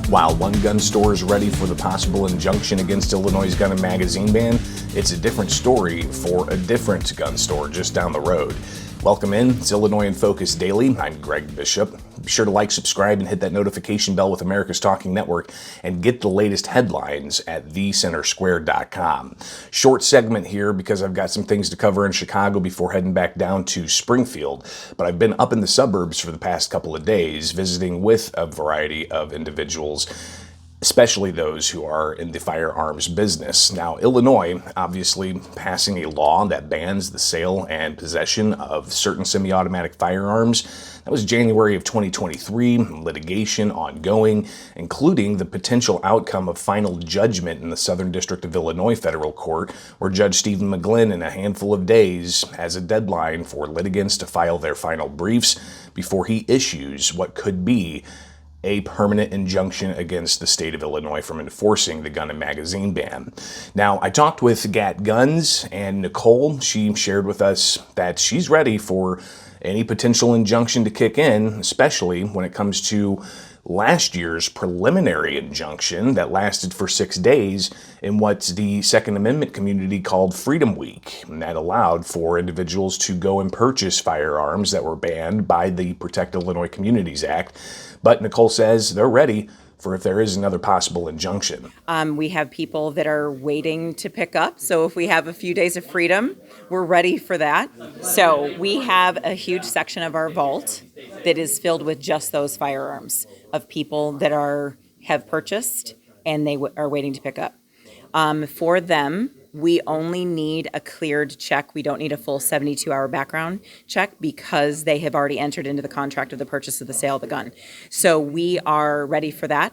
While one gun store is ready for the possible injunction against Illinois' gun and magazine ban, it's a different story for a different gun store just down the road. Welcome in. It's Illinois in Focus Daily. I'm Greg Bishop. Be sure to like, subscribe, and hit that notification bell with America's Talking Network and get the latest headlines at thecentersquare.com. Short segment here because I've got some things to cover in Chicago before heading back down to Springfield. But I've been up in the suburbs for the past couple of days visiting with a variety of individuals, especially those who are in the firearms business. Now, Illinois obviously passing a law that bans the sale and possession of certain semi-automatic firearms. That was January of 2023, litigation ongoing, including the potential outcome of final judgment in the Southern District of Illinois Federal Court, where Judge Stephen McGlynn, in a handful of days, has a deadline for litigants to file their final briefs before he issues what could be a permanent injunction against the state of Illinois from enforcing the gun and magazine ban. Now, I talked with Gat Guns, and Nicole, she shared with us that she's ready for any potential injunction to kick in, especially when it comes to last year's preliminary injunction that lasted for 6 days in what the Second Amendment community called Freedom Week. And that allowed for individuals to go and purchase firearms that were banned by the Protect Illinois Communities Act. But Nicole says they're ready for if there is another possible injunction. We have people that are waiting to pick up. So if we have a few days of freedom, we're ready for that. So we have a huge section of our vault that is filled with just those firearms of people that have purchased and they are waiting to pick up. For them, we only need a cleared check. We don't need a full 72-hour background check because they have already entered into the contract of the purchase of the sale of the gun. So we are ready for that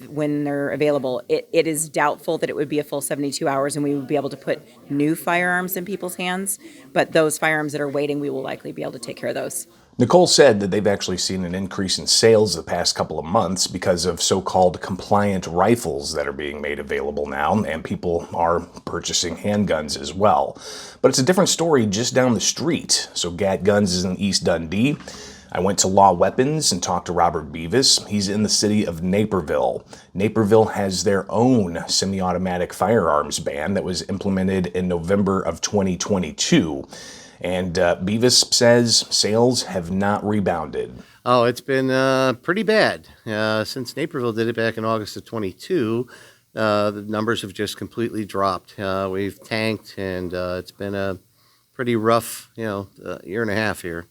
when they're available. It is doubtful that it would be a full 72 hours and we would be able to put new firearms in people's hands, but those firearms that are waiting, we will likely be able to take care of those. Nicole said that they've actually seen an increase in sales the past couple of months because of so-called compliant rifles that are being made available now, and people are purchasing handguns as well. But it's a different story just down the street. So Gat Guns is in East Dundee. I went to Law Weapons and talked to Robert Bevis. He's in the city of Naperville. Naperville has their own semi-automatic firearms ban that was implemented in November of 2022. And Bevis says sales have not rebounded. Oh, it's been pretty bad. Since Naperville did it back in August of 22, the numbers have just completely dropped. We've tanked, and it's been a pretty rough, year and a half here.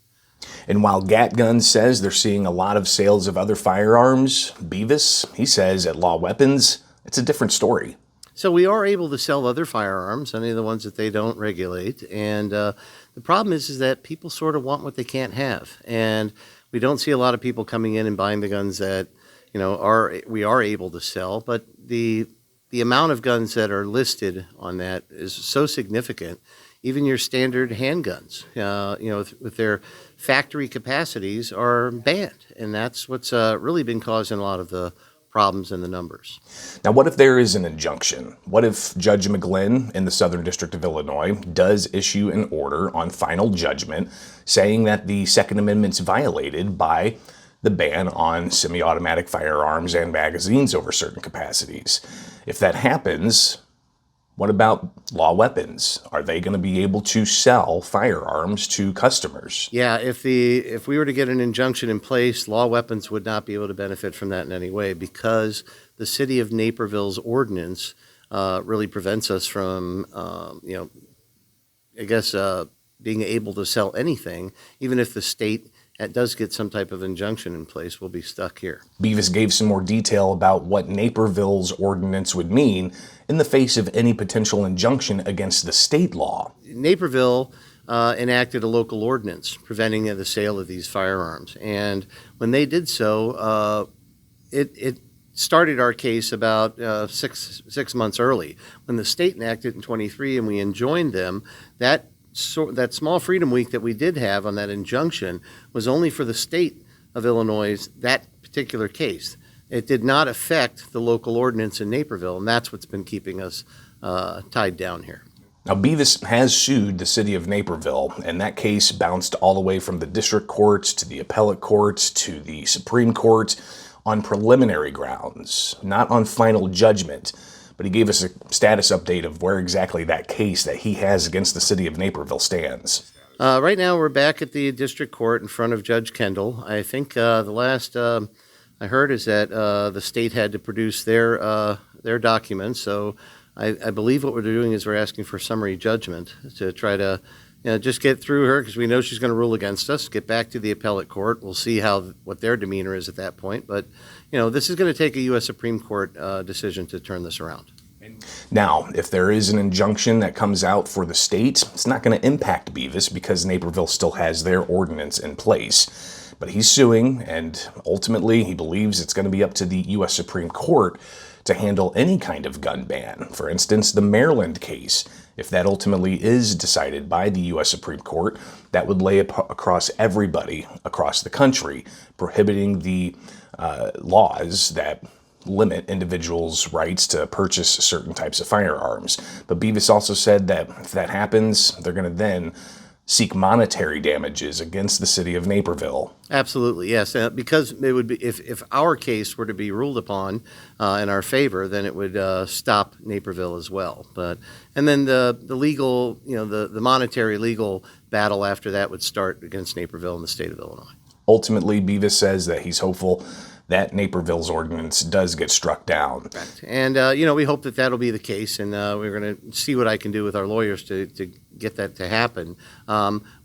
And while Gat Guns says they're seeing a lot of sales of other firearms, Bevis, he says at Law Weapons, it's a different story. So we are able to sell other firearms, any of the ones that they don't regulate, and the problem is that people sort of want what they can't have, and we don't see a lot of people coming in and buying the guns that we are able to sell. But the amount of guns that are listed on that is so significant. Even your standard handguns, with their factory capacities, are banned, and that's what's really been causing a lot of the problems in the numbers. Now, what if there is an injunction? What if Judge McGlynn in the Southern District of Illinois does issue an order on final judgment saying that the Second Amendment's violated by the ban on semi-automatic firearms and magazines over certain capacities? If that happens, what about Law Weapons? Are they going to be able to sell firearms to customers? Yeah, if we were to get an injunction in place, Law Weapons would not be able to benefit from that in any way because the city of Naperville's ordinance really prevents us from, being able to sell anything, even if the state does get some type of injunction in place, we'll be stuck here. Bevis gave some more detail about what Naperville's ordinance would mean in the face of any potential injunction against the state law. Naperville enacted a local ordinance preventing the sale of these firearms. And when they did so, it started our case about six months early. When the state enacted in 23 and we enjoined them, that small Freedom Week that we did have on that injunction was only for the state of Illinois, that particular case. It did not affect the local ordinance in Naperville, and that's what's been keeping us tied down here. Now, Bevis has sued the city of Naperville, and that case bounced all the way from the district courts to the appellate courts to the Supreme Court, on preliminary grounds, not on final judgment. But he gave us a status update of where exactly that case that he has against the city of Naperville stands. Right now, we're back at the district court in front of Judge Kendall. I think the last I heard is that the state had to produce their documents. So I believe what we're doing is we're asking for summary judgment to try to just get through her, because we know she's going to rule against us, get back to the appellate court. We'll see what their demeanor is at that point. But, this is going to take a U.S. Supreme Court decision to turn this around. Now, if there is an injunction that comes out for the state, it's not going to impact Bevis because Naperville still has their ordinance in place. But he's suing, and ultimately he believes it's going to be up to the U.S. Supreme Court to handle any kind of gun ban. For instance, the Maryland case. If that ultimately is decided by the U.S. Supreme Court, that would lay across everybody across the country, prohibiting the laws that limit individuals' rights to purchase certain types of firearms. But Bevis also said that if that happens, they're going to then seek monetary damages against the city of Naperville. Absolutely, yes. Because it would be if our case were to be ruled upon in our favor, then it would stop Naperville as well. And then the legal, the monetary legal battle after that would start against Naperville and the state of Illinois. Ultimately, Bevis says that he's hopeful that Naperville's ordinance does get struck down. Correct. And, we hope that that'll be the case, and we're going to see what I can do with our lawyers to get that to happen.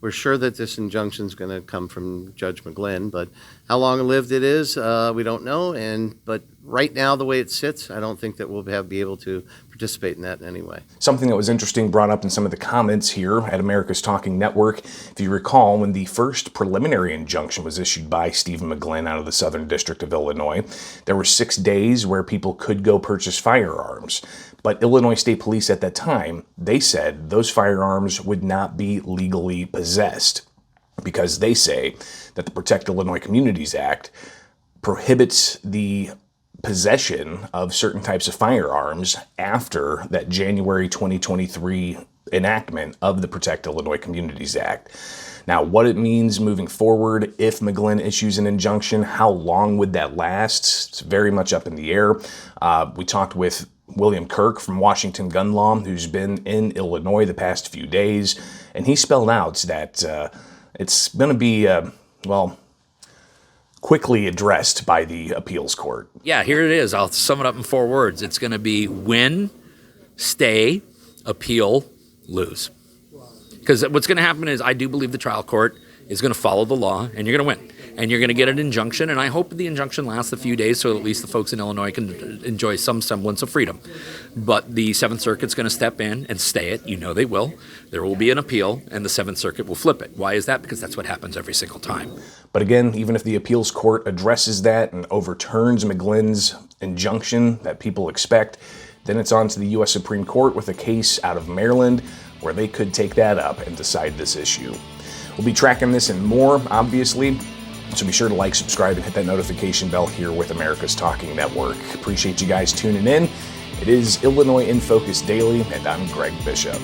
We're sure that this injunction is going to come from Judge McGlynn, but how long-lived it is, we don't know. But right now, the way it sits, I don't think that we'll be able to participate in that in any way. Something that was interesting brought up in some of the comments here at America's Talking Network. If you recall, when the first preliminary injunction was issued by Stephen McGlynn out of the Southern District of Illinois, there were 6 days where people could go purchase firearms. But Illinois State Police at that time, they said those firearms would not be legally possessed because they say that the Protect Illinois Communities Act prohibits the possession of certain types of firearms after that January 2023 enactment of the Protect Illinois Communities Act. Now, what it means moving forward, if McGlynn issues an injunction, how long would that last? It's very much up in the air. We talked with William Kirk from Washington Gun Law, who's been in Illinois the past few days, and he spelled out that it's going to be, quickly addressed by the appeals court. Yeah, here it is. I'll sum it up in 4 words. It's going to be win, stay, appeal, lose. Because what's going to happen is I do believe the trial court is going to follow the law, and you're going to win. And you're going to get an injunction, and I hope the injunction lasts a few days so at least the folks in Illinois can enjoy some semblance of freedom. But the Seventh Circuit's going to step in and stay it. You know they will. There will be an appeal, and the Seventh Circuit will flip it. Why is that? Because that's what happens every single time. But again, even if the appeals court addresses that and overturns McGlynn's injunction that people expect, then it's on to the U.S. Supreme Court with a case out of Maryland where they could take that up and decide this issue. We'll be tracking this and more, obviously, so be sure to like, subscribe, and hit that notification bell here with America's Talking Network. Appreciate you guys tuning in. It is Illinois in Focus Daily, and I'm Greg Bishop.